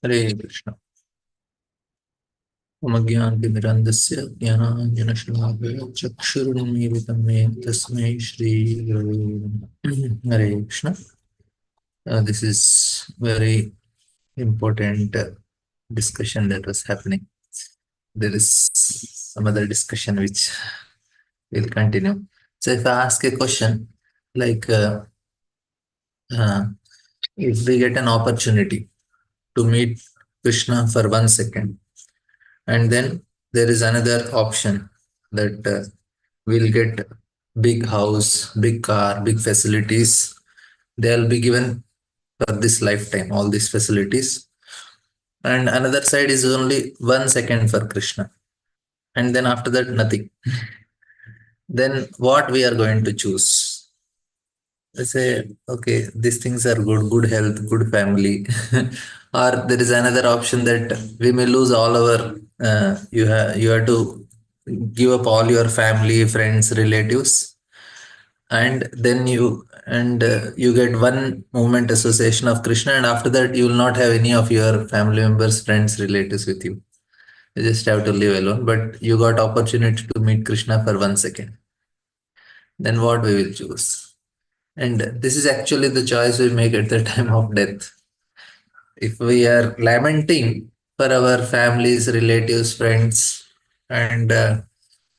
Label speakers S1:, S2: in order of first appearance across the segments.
S1: हरे कृष्ण। मज्ञानतिमिरन्धस्य ज्ञानाञ्जनशलाकया चक्षुरुन्मीलितं येन तस्मै श्रीगुरवे नमः। Hare Krishna. This is very important discussion that was happening. There is some other discussion which will continue. So if I ask a question like, uh, if we get an opportunity to meet Krishna for 1 second, and then there is another option that we'll get big house, big car, big facilities. They'll be given for this lifetime, all these facilities. And another side is only 1 second for Krishna. And then after that, nothing. Then what we are going to choose? I say, okay, these things are good, good health, good family. Or there is another option that we may lose all our, you have to give up all your family, friends, relatives, and then you get one moment association of Krishna, and after that you will not have any of your family members, friends, relatives with you. You just have to live alone. But you got opportunity to meet Krishna for 1 second. Then what we will choose? And this is actually the choice we make at the time of death. If we are lamenting for our families, relatives, friends, and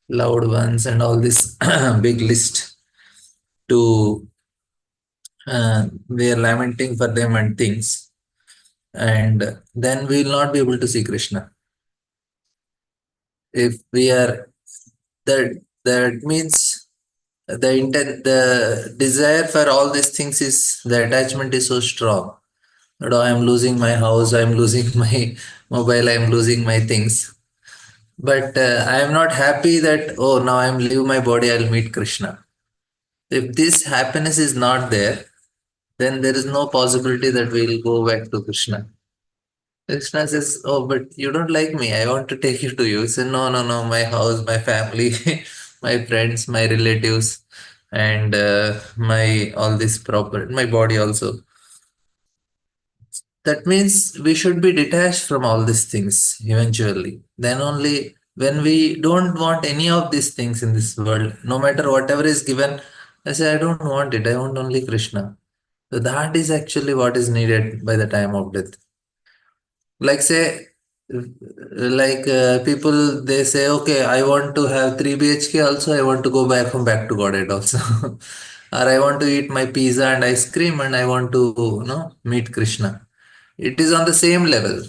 S1: loved ones, and all this big list to we are lamenting for them and things, and then we will not be able to see Krishna. If we are that means the intent, the desire for all these things is the attachment is so strong. That oh, I am losing my house, I am losing my mobile, I am losing my things. But I am not happy that oh now I am leave my body, I'll meet Krishna. If this happiness is not there, then there is no possibility that we will go back to Krishna. Krishna says, "Oh, but you don't like me. I want to take you to you." He said, "No, no, no. My house, my family, my friends, my relatives, and my all this property, my body also." That means we should be detached from all these things eventually. Then only when we don't want any of these things in this world, no matter whatever is given, I say, I don't want it. I want only Krishna. So that is actually what is needed by the time of death. Like say, people they say, okay, I want to have 3 BHK also, I want to go back home back to Godhead also. Or I want to eat my pizza and ice cream and I want to meet Krishna. It is on the same level.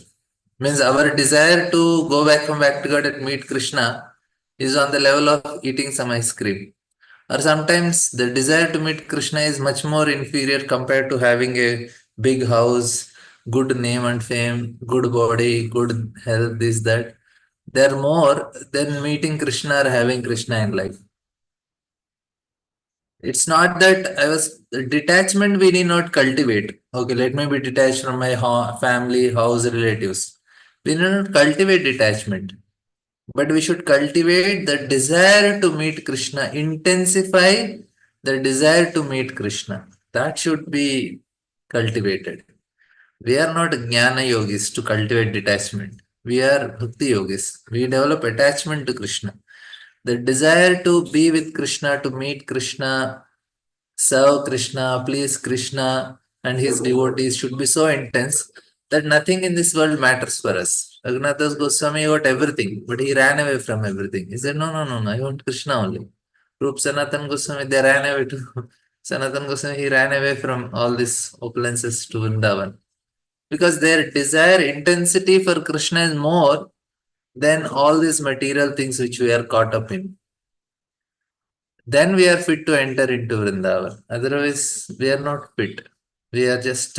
S1: Means our desire to go back from back to God and meet Krishna is on the level of eating some ice cream. Or sometimes the desire to meet Krishna is much more inferior compared to having a big house, good name and fame, good body, good health, this, that. They're more than meeting Krishna or having Krishna in life. It's not that I was detachment we need not cultivate. Okay, let me be detached from my family, house, relatives. We need not cultivate detachment, but we should cultivate the desire to meet Krishna, intensify the desire to meet Krishna. That should be cultivated. We are not jnana yogis to cultivate detachment. We are bhakti yogis. We develop attachment to Krishna. The desire to be with Krishna, to meet Krishna, serve Krishna, please Krishna and his devotees should be so intense that nothing in this world matters for us. Raghunathas Goswami got everything, but he ran away from everything. He said, no, no, no, no, I want Krishna only. Rup Sanatan Goswami, they ran away to Sanatan Goswami, he ran away from all these opulences to Vrindavan. Because their desire intensity for Krishna is more than all these material things which we are caught up in. Then we are fit to enter into Vrindavan. Otherwise, we are not fit. We are just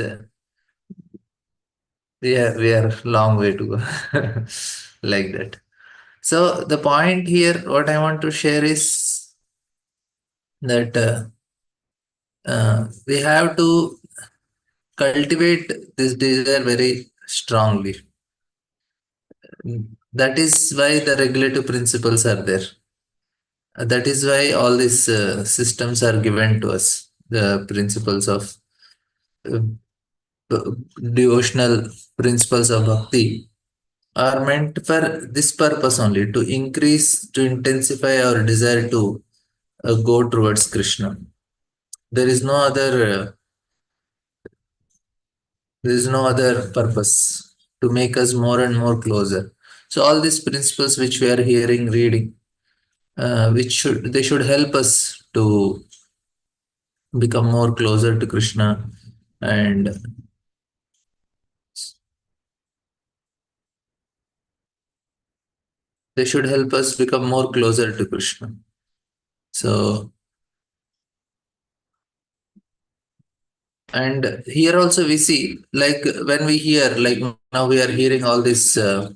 S1: we are long way to go, like that. So the point here, what I want to share is that we have to cultivate this desire very strongly. That is why the regulative principles are there. That is why all these systems are given to us. The principles of uh, devotional principles of bhakti are meant for this purpose only, to increase, to intensify our desire to go towards Krishna. There is no other. There is no other purpose to make us more and more closer. So all these principles which we are hearing, reading, which should they should help us to become more closer to Krishna, and they should help us become more closer to Krishna. So, and here also we see, like when we hear, like now we are hearing all this. Uh,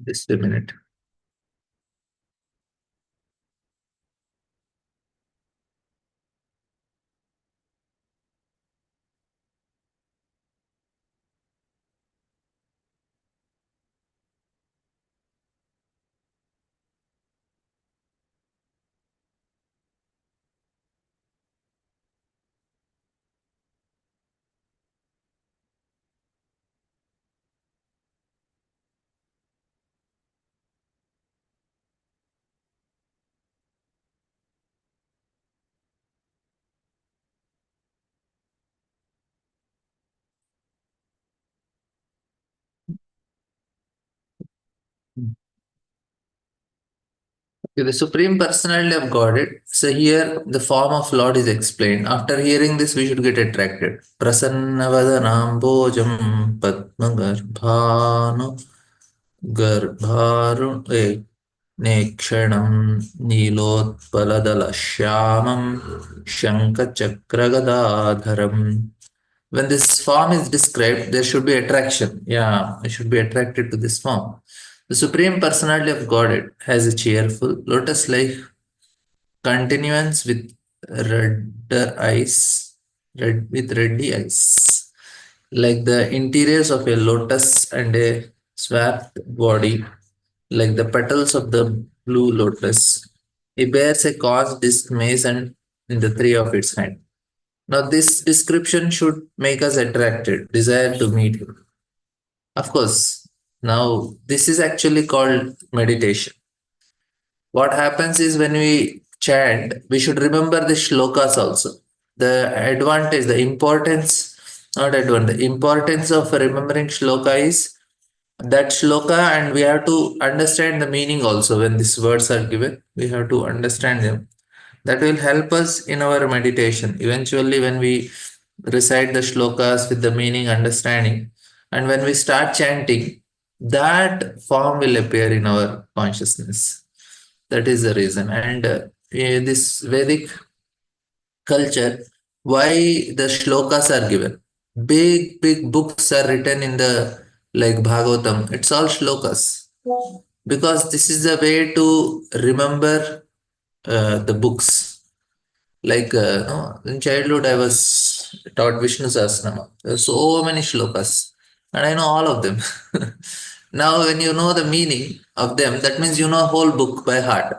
S1: just a minute. Okay, the Supreme Personality of Godhead. So here the form of Lord is explained. After hearing this, we should get attracted. Prasannavadanambojam Padmagarbhanu Garbharu Nekshanam Nilotpaladala Shankachakragadadharam. When this form is described, there should be attraction. Yeah, I should be attracted to this form. The Supreme Personality of Godhead has a cheerful, lotus like continuance with redder eyes, reddy eyes, like the interiors of a lotus and a swamped body, like the petals of the blue lotus. He bears a caused disc mace and in the three of its hand. Now, this description should make us attracted, desire to meet him. Of course, now this is actually called meditation. What happens is when we chant, we should remember the shlokas also. The advantage, the importance, not advantage, the importance of remembering shloka is that shloka, and we have to understand the meaning also. When these words are given, we have to understand them. That will help us in our meditation. Eventually, when we recite the shlokas with the meaning understanding, and when we start chanting, that form will appear in our consciousness. That is the reason. And this Vedic culture, why the shlokas are given. Big books are written in the like Bhagavatam. It's all shlokas because this is the way to remember the books. Like no, in childhood, I was taught Vishnu Sahasranama. There are so many shlokas, and I know all of them. Now, when you know the meaning of them, that means you know a whole book by heart.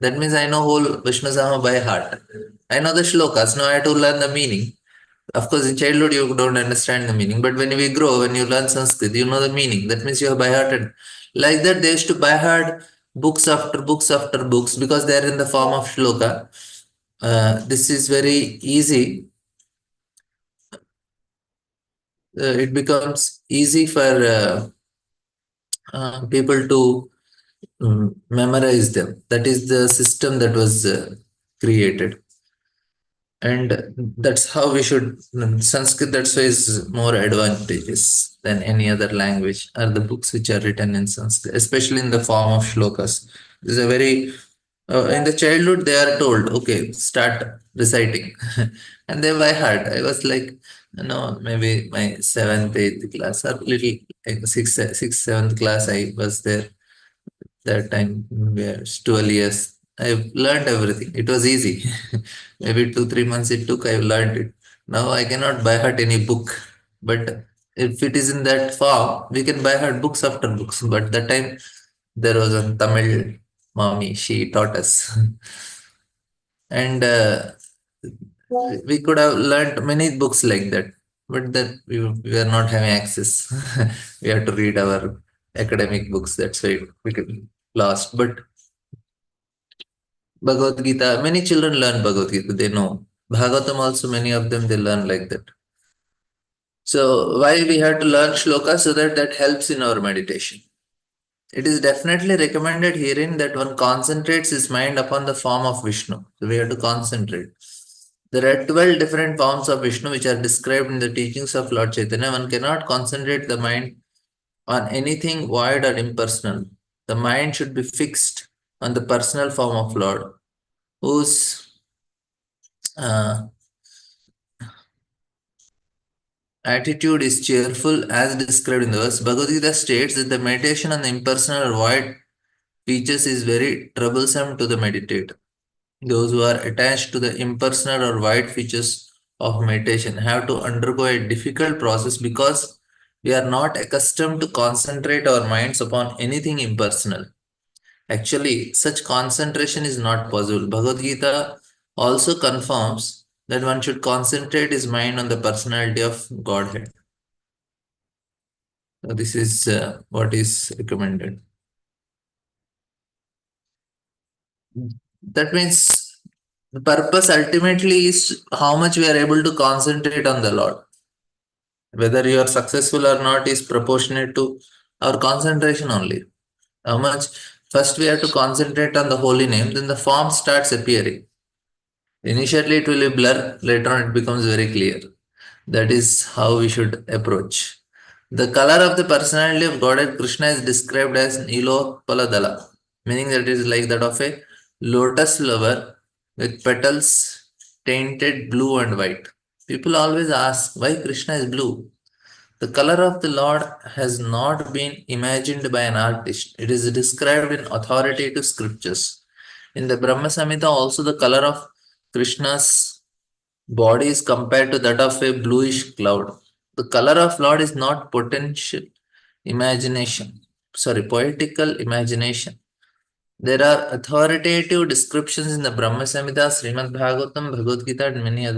S1: That means I know whole Vishnu Sama by heart. I know the shlokas. Now I have to learn the meaning. Of course, in childhood you don't understand the meaning, but when we grow, when you learn Sanskrit, you know the meaning. That means you have by hearted. Like that, they used to by heart books after books after books because they are in the form of shloka. This is very easy. It becomes easy for people to memorize them. That is the system that was created. And that's how we should. Sanskrit, that's why, is more advantageous than any other language, are the books which are written in Sanskrit, especially in the form of shlokas. This is a very in the childhood they are told, okay, start reciting. And they by heart. I was like, no, maybe my seventh, eighth class, or little like sixth, seventh class I was there. That time, yes, 12 years. I've learned everything. It was easy. Maybe 2, 3 months it took, I've learned it. Now I cannot by heart any book. But If it is in that form, we can buy her books after books. But that time there was a Tamil mommy, she taught us. And we could have learned many books like that. But that we are not having access. We have to read our academic books. That's why we could lost. But Bhagavad Gita, many children learn Bhagavad Gita, they know. Bhagavatam also, many of them, they learn like that. So why we have to learn shloka? So that that helps in our meditation. It is definitely recommended herein that one concentrates his mind upon the form of Vishnu. So we have to concentrate. There are 12 different forms of Vishnu which are described in the teachings of Lord Chaitanya. One cannot concentrate the mind on anything void or impersonal. The mind should be fixed on the personal form of Lord, whose uh, attitude is cheerful as described in the verse. Bhagavad Gita states that the meditation on the impersonal or void features is very troublesome to the meditator. Those who are attached to the impersonal or void features of meditation have to undergo a difficult process because we are not accustomed to concentrate our minds upon anything impersonal. Actually, such concentration is not possible. Bhagavad Gita also confirms that one should concentrate his mind on the personality of Godhead. So this is what is recommended. That means the purpose ultimately is how much we are able to concentrate on the Lord. Whether you are successful or not is proportionate to our concentration only. How much first we have to concentrate on the holy name, then the form starts appearing. Initially it will be blur, later on it becomes very clear. That is how we should approach. The color of the personality of Godhead Krishna is described as Nilo Paladala, meaning that it is like that of a lotus flower with petals tainted blue and white. People always ask why Krishna is blue. The color of the Lord has not been imagined by an artist. It is described in authoritative scriptures. In the Brahma Samhita, also the color of Krishna's body is compared to that of a bluish cloud. The color of Lord is not potential imagination, poetical imagination. There are authoritative descriptions in the Brahma Samhita, Srimad Bhagavatam, Bhagavad Gita, and many of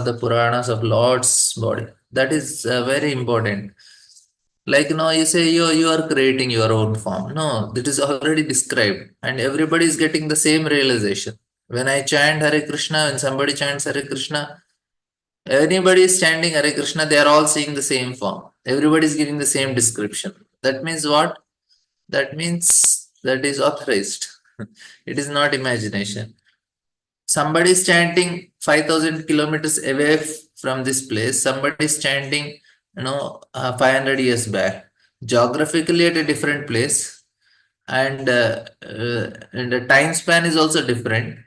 S1: the Puranas of Lord's body. That is very important. Like now you say you are creating your own form. No, that is already described, and everybody is getting the same realization. When I chant Hare Krishna, when somebody chants Hare Krishna, anybody is chanting Hare Krishna, they are all seeing the same form. Everybody is giving the same description. That means what? That means that is authorized. It is not imagination. Somebody is chanting 5,000 kilometers away from this place. Somebody is chanting, 500 years back. Geographically at a different place, and the time span is also different.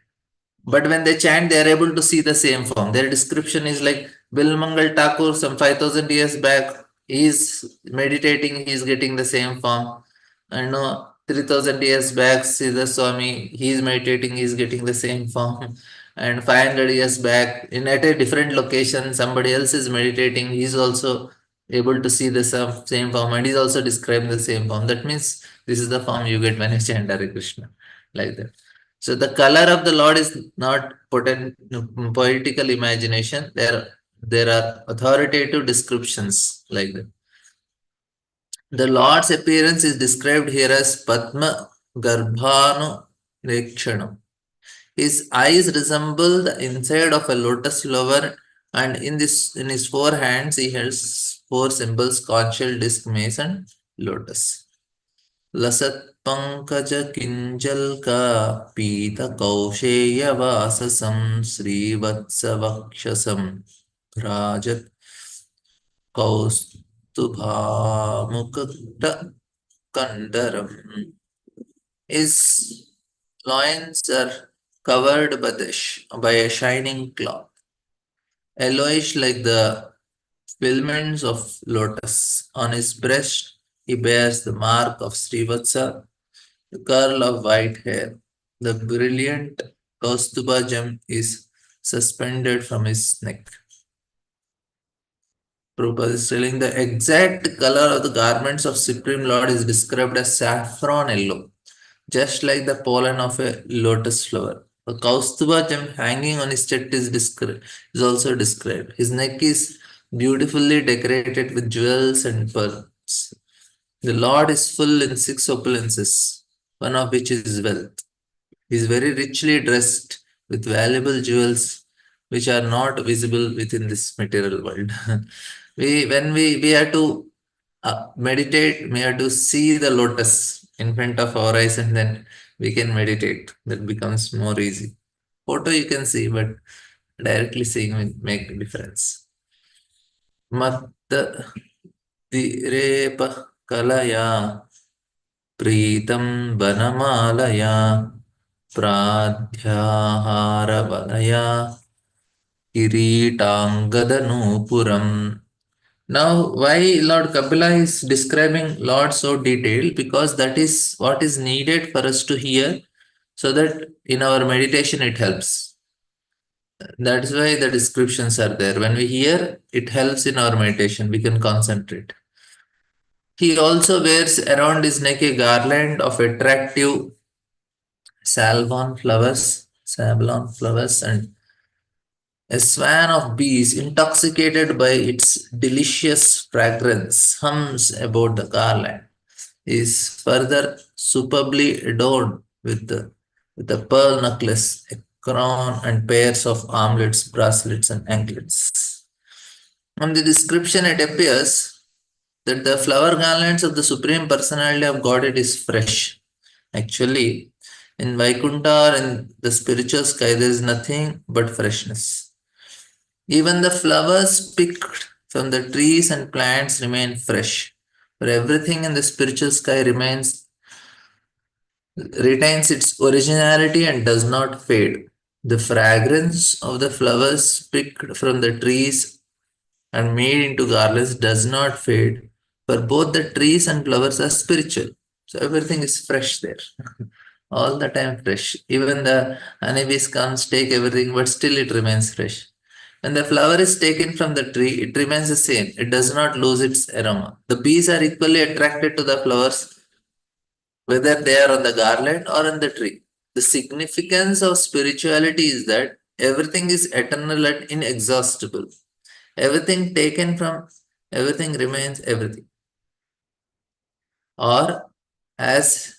S1: But when they chant, they are able to see the same form. Their description is like Bilmangal Thakur, some 5,000 years back, he is meditating, he is getting the same form. And no, 3,000 years back, Siddha Swami, he is meditating, he is getting the same form. And 500 years back, in at a different location, somebody else is meditating, he is also able to see the same form, and he is also describing the same form. That means this is the form you get when you chant Hare Krishna, like that. So the color of the Lord is not poetical imagination. There are authoritative descriptions like that. The Lord's appearance is described here as Padma Garbhanu Rekshanam. His eyes resemble the inside of a lotus flower, and in his four hands he has four symbols: conch shell, disc, mace, and lotus. लसत्पङ्कजकिञ्जल्का पीतकौशेयवाससं श्रीवत्सवक्षसं भ्राजत् कौस्तुभामुकुटकण्डरम्. His loins are covered by a shining cloth, yellowish like the filaments of lotus. On his breast he bears the mark of Srivatsa, the curl of white hair. The brilliant Kaustuba gem is suspended from his neck. Prabhupada is telling the exact color of the garments of Supreme Lord is described as saffron yellow, just like the pollen of a lotus flower. A Kaustuba gem hanging on his chest is also described. His neck is beautifully decorated with jewels and pearls. The Lord is full in six opulences, one of which is wealth. He is very richly dressed with valuable jewels which are not visible within this material world. We have to meditate, we have to see the lotus in front of our eyes and then we can meditate. That becomes more easy. Photo you can see, but directly seeing will make a difference. Matta Direpa Kalaya Pritam Vanamalaya Pradhyaharabhalaya Kiritangadanūpuram. Now, why Lord Kapila is describing Lord so detailed? Because that is what is needed for us to hear, so that in our meditation it helps. That's why the descriptions are there. When we hear, it helps in our meditation. We can concentrate. He also wears around his neck a garland of attractive sablon flowers, and a swan of bees, intoxicated by its delicious fragrance, hums about the garland. Is further superbly adorned with a pearl necklace, a crown, and pairs of armlets, bracelets, and anklets. From the description, it appears that the flower garlands of the Supreme Personality of Godhead is fresh. Actually, in Vaikuntha or in the spiritual sky, there is nothing but freshness. Even the flowers picked from the trees and plants remain fresh, for everything in the spiritual sky retains its originality and does not fade. The fragrance of the flowers picked from the trees and made into garlands does not fade, for both the trees and flowers are spiritual. So everything is fresh there. All the time fresh. Even the honeybees comes, take everything, but still it remains fresh. When the flower is taken from the tree, it remains the same. It does not lose its aroma. The bees are equally attracted to the flowers, whether they are on the garland or on the tree. The significance of spirituality is that everything is eternal and inexhaustible. Everything taken from everything remains everything. Or, as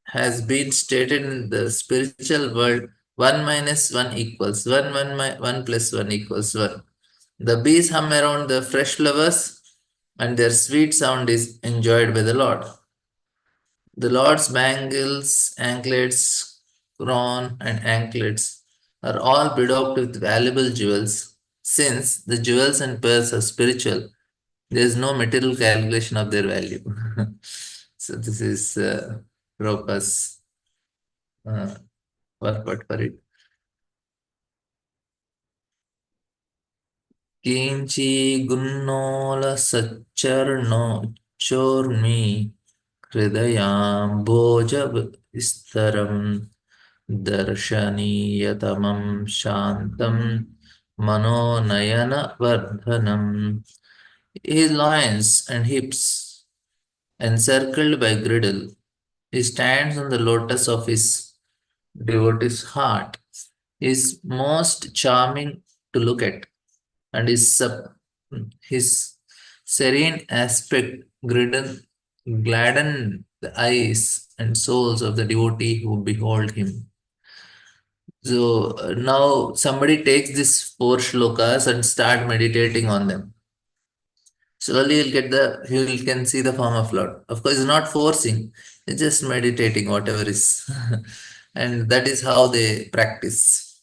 S1: has been stated in the spiritual world, 1 minus 1 equals 1, 1 plus 1 equals 1. The bees hum around the fresh flowers and their sweet sound is enjoyed by the Lord. The Lord's bangles, anklets, crown, and anklets are all bedaubed with valuable jewels. Since the jewels and pearls are spiritual, there is no material calculation of their value. So this is Prabhupada's purport for it. Kinchi gunnola sacharno chormi hridayam bhoja vistaram darshaniyatmam shantam manonayana vardhanam. His loins and hips encircled by girdle, he stands on the lotus of his devotee's heart. He is most charming to look at, and his serene aspect gladden the eyes and souls of the devotee who behold him. So now somebody takes these four shlokas and start meditating on them. Slowly you can see the form of Lord. Of course, it's not forcing, it's just meditating whatever is. And that is how they practice.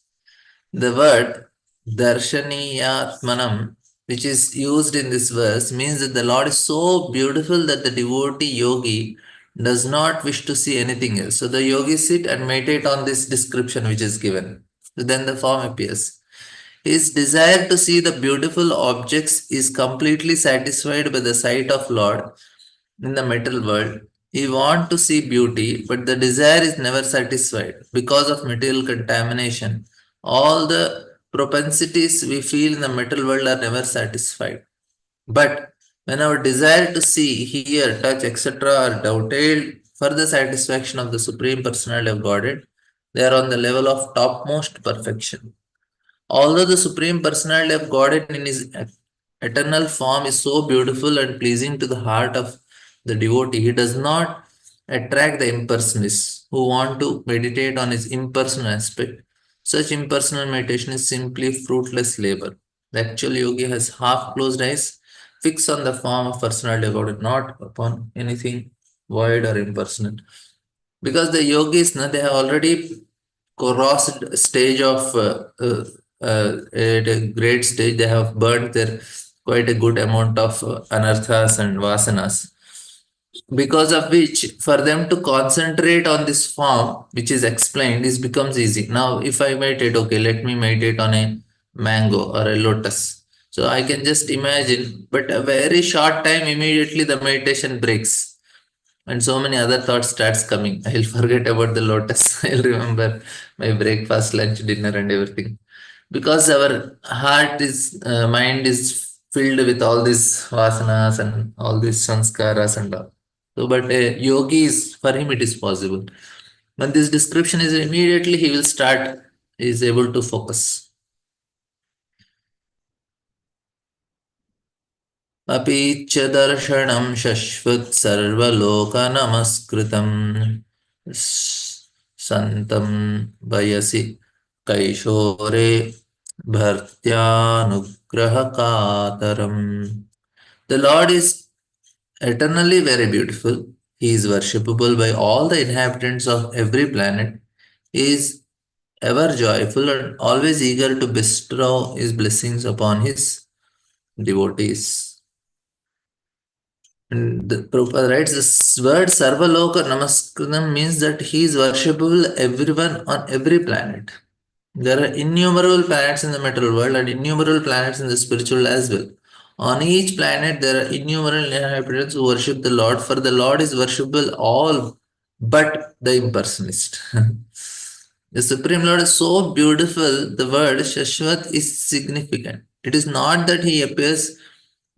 S1: The word darshaniyatmanam, which is used in this verse, means that the Lord is so beautiful that the devotee yogi does not wish to see anything else. So the yogis sit and meditate on this description which is given. So then the form appears. His desire to see the beautiful objects is completely satisfied by the sight of Lord in the material world. He wants to see beauty, but the desire is never satisfied because of material contamination. All the propensities we feel in the material world are never satisfied. But when our desire to see, hear, touch, etc. are dovetailed for the satisfaction of the Supreme Personality of Godhead, they are on the level of topmost perfection. Although the Supreme Personality of Godhead in his eternal form is so beautiful and pleasing to the heart of the devotee, he does not attract the impersonalists who want to meditate on his impersonal aspect. Such impersonal meditation is simply fruitless labor. The actual yogi has half closed eyes, fixed on the form of personality of God, not upon anything void or impersonal. Because the yogis, they have already crossed stage of at a great stage. They have burnt their quite a good amount of anarthas and vasanas, because of which for them to concentrate on this form which is explained is becomes easy. Now if I meditate, okay, let me meditate on a mango or a lotus, so I can just imagine, but a very short time immediately the meditation breaks and so many other thoughts starts coming. I'll forget about the lotus. I'll remember my breakfast, lunch, dinner, and everything, because our heart is mind is filled with all these vasanas and all these sanskaras and all. So, but a yogi is, for him it is possible. When this description is immediately he will start, is able to focus. अपि च दर्शनं शश्वत् सर्वलोकनमस्कृतं सन्तं वयसि कैशोरे भर्त्यानुग्रहकातरम्. The Lord is eternally very beautiful. He is worshipable by all the inhabitants of every planet. He is ever joyful and always eager to bestow his blessings upon his devotees. And the Prabhupada writes this word Sarvaloka Namaskritam means that he is worshipable everyone on every planet. There are innumerable planets in the material world and innumerable planets in the spiritual as well. On each planet, there are innumerable inhabitants who worship the Lord, for the Lord is worshipable all but the impersonalist. The Supreme Lord is so beautiful, the word Shashwat is significant. It is not that he appears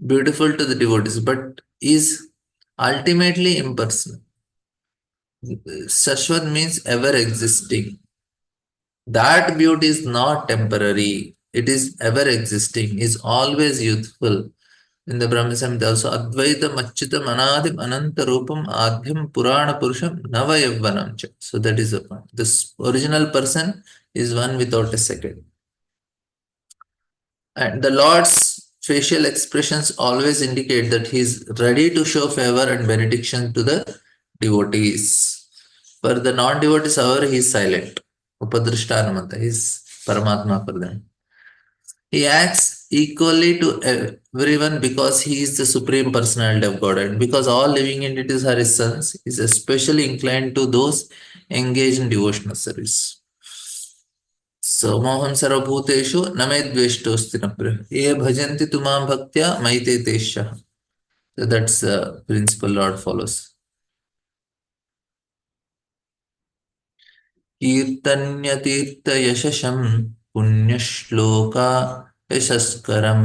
S1: beautiful to the devotees, but is ultimately impersonal. Shashwat means ever existing. That beauty is not temporary, it is ever existing, is always youthful. In the Brahma Samhita also, Advaitam Achyutam Anadim Ananta Rupam Adhyam Purana Purusham Navayavvanam cha. So that is the point. This original person is one without a second. And the Lord's facial expressions always indicate that he is ready to show favor and benediction to the devotees. For the non-devotees, however, he is silent. Upadrishtanamanta, he is Paramatma for them. He acts equally to everyone because he is the Supreme Personality of God, and because all living entities are his sons, he is especially inclined to those engaged in devotional service. Somoham sarvabhuteshu name dveshtosti naprah. Ye bhajanti tumam bhaktya maite tesha. So that's the principle Lord follows. कीर्तन्यतीर्थयशशं पुण्यश्लोका यशस्करं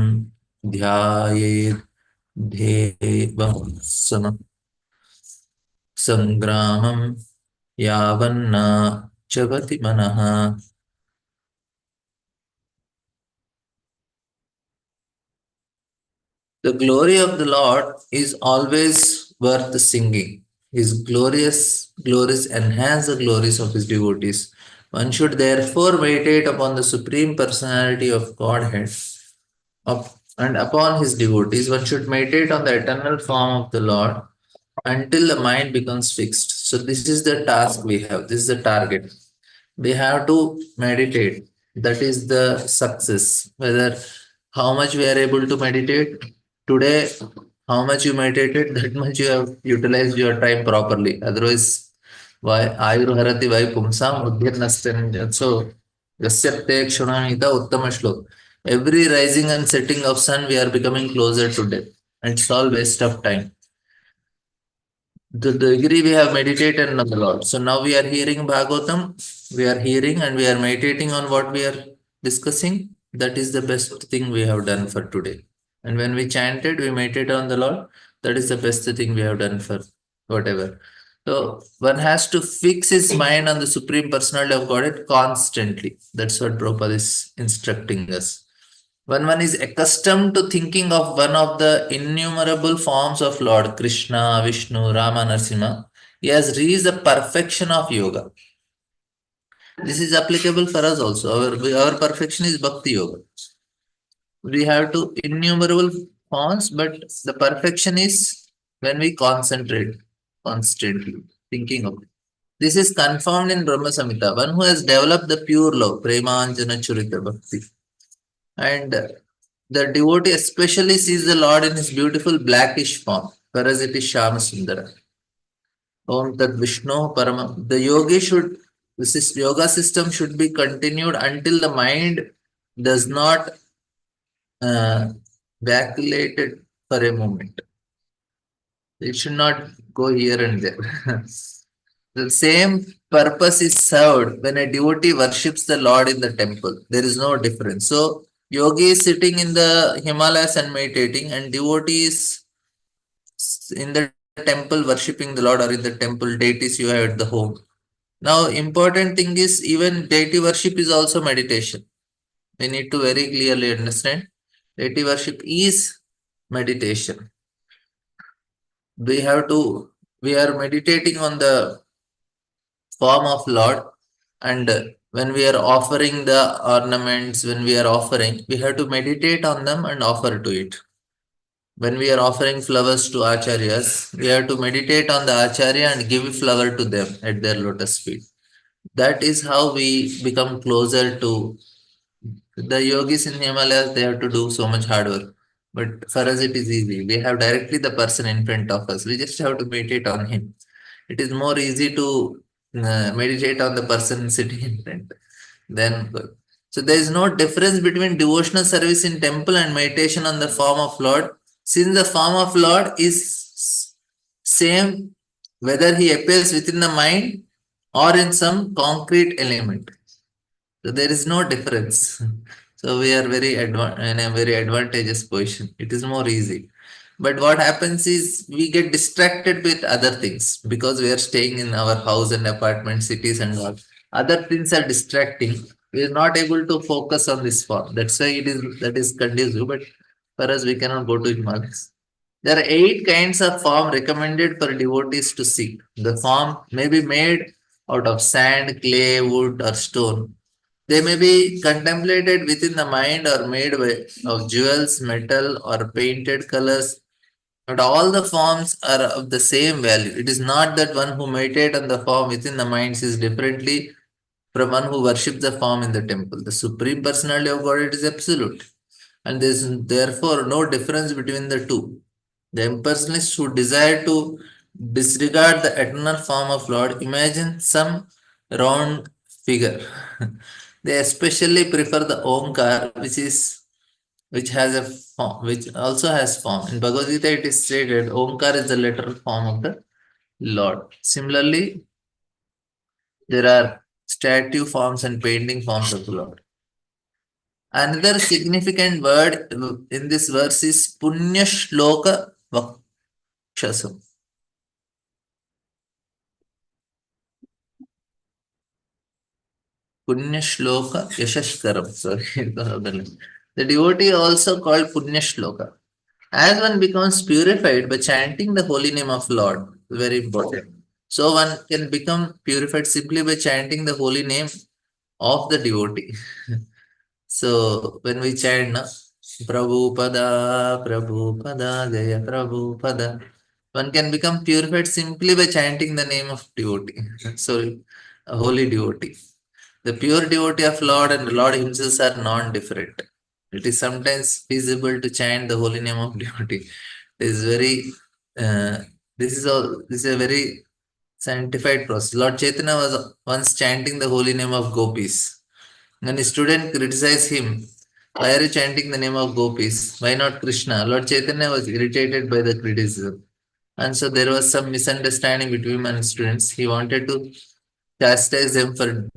S1: ध्यायेत् देवं सङ्ग्रामं यावन्न जगति मनः. The glory of the Lord is always worth singing. His glorious glories enhance the glories of his devotees. One should therefore meditate upon the Supreme Personality of Godhead and upon his devotees. One should meditate on the eternal form of the Lord until the mind becomes fixed. So, this is the task we have, this is the target. We have to meditate. That is the success. Whether how much we are able to meditate today, how much you meditated, that much you have utilized your time properly. Otherwise, why ayurharati vai pumsam udhyarnastan. So, yasyate kshanamita uttama shlok. Every rising and setting of sun, we are becoming closer to death. And it's all waste of time. The degree we have meditated on the Lord. So now we are hearing Bhagavatam, we are hearing and we are meditating on what we are discussing. That is the best thing we have done for today. And when we chanted, we meditated on the Lord. That is the best thing we have done for whatever. So one has to fix his mind on the Supreme Personality of Godhead constantly. That's what Prabhupada is instructing us. When one is accustomed to thinking of one of the innumerable forms of Lord Krishna, Vishnu, Rama, Narasimha, he has reached the perfection of yoga. This is applicable for us also. Our perfection is Bhakti Yoga. We have to innumerable forms, but the perfection is when we concentrate constantly, thinking of it. This is confirmed in Brahma Samhita. One who has developed the pure love, Premanjana Churita Bhakti. And the devotee especially sees the Lord in his beautiful blackish form, whereas it is Shama Sundara. Om Tat Vishnu Parama. The yogi should, this yoga system should be continued until the mind does not vacillated for a moment. It should not go here and there. The same purpose is served when a devotee worships the Lord in the temple. There is no difference. So, yogi is sitting in the Himalayas and meditating, and devotee is in the temple worshipping the Lord, or in the temple deities you have at the home. Now, important thing is even deity worship is also meditation. We need to very clearly understand deity worship is meditation. We are meditating on the form of Lord, and when we are offering the ornaments, when we are offering, we have to meditate on them and offer to it. When we are offering flowers to acharyas, we have to meditate on the acharya and give flower to them at their lotus feet. That is how we become closer to the yogis in Himalayas. They have to do so much hard work, but for us it is easy. We have directly the person in front of us. We just have to meditate on him. It is more easy to meditate on the person sitting in front. Then, so there is no difference between devotional service in temple and meditation on the form of Lord, since the form of Lord is same whether he appears within the mind or in some concrete element. So there is no difference. So we are in a very advantageous position. It is more easy. But what happens is we get distracted with other things because we are staying in our house and apartment cities and all. Other things are distracting. We are not able to focus on this form. That's why that is conducive. But for us, we cannot go to Himalayas. There are 8 kinds of form recommended for devotees to seek. The form may be made out of sand, clay, wood, or stone. They may be contemplated within the mind or made of jewels, metal, or painted colors, but all the forms are of the same value. It is not that one who meditate on the form within the mind is differently from one who worships the form in the temple. The Supreme Personality of God is absolute, and there is therefore no difference between the two. The impersonalists who desire to disregard the eternal form of Lord imagine some round figure. They especially prefer the Omkar, which has a form, which also has form. In Bhagavad Gita, it is stated Omkar is the literal form of the Lord. Similarly, there are statue forms and painting forms of the Lord. Another significant word in this verse is Punya Shloka Vakshasam. Punya Shloka Yashashkaram. Sorry, the devotee also called Punya Shloka. As one becomes purified by chanting the holy name of Lord, very important. So one can become purified simply by chanting the holy name of the devotee. So when we chant na, Prabhupada, Jaya Prabhupada, one can become purified simply by chanting the name of devotee. So a holy devotee. The pure devotee of Lord and the Lord himself are non-different. It is sometimes feasible to chant the holy name of devotee. It is very uh, this is a very sanctified process. Lord Chaitanya was once chanting the holy name of gopis. When a student criticized him, why are you chanting the name of gopis? Why not Krishna? Lord Chaitanya was irritated by the criticism. And so there was some misunderstanding between him and students. He wanted to chastise them for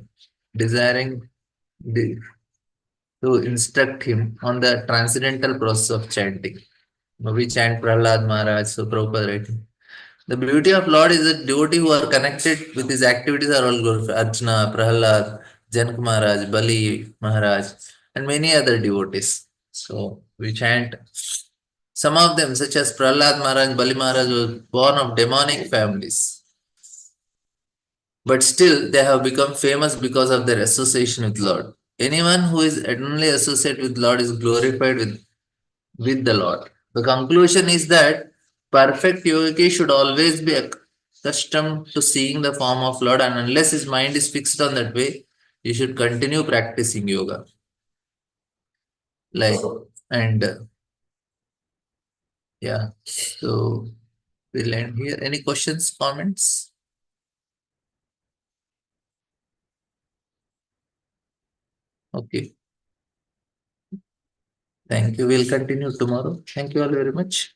S1: desiring to instruct him on the transcendental process of chanting. We chant Prahlad Maharaj, so Prabhupada writing. The beauty of Lord is that devotees who are connected with his activities are all good. Arjuna, Prahlad, Janak Maharaj, Bali Maharaj, and many other devotees. So we chant. Some of them, such as Prahlad Maharaj, Bali Maharaj, was born of demonic families. But still, they have become famous because of their association with Lord. Anyone who is eternally associated with Lord is glorified with the Lord. The conclusion is that perfect yogi should always be accustomed to seeing the form of Lord, and unless his mind is fixed on that way, you should continue practicing yoga. Like, and yeah, so we'll end here. Any questions, comments? Okay, thank you. We'll continue tomorrow. Thank you all very much.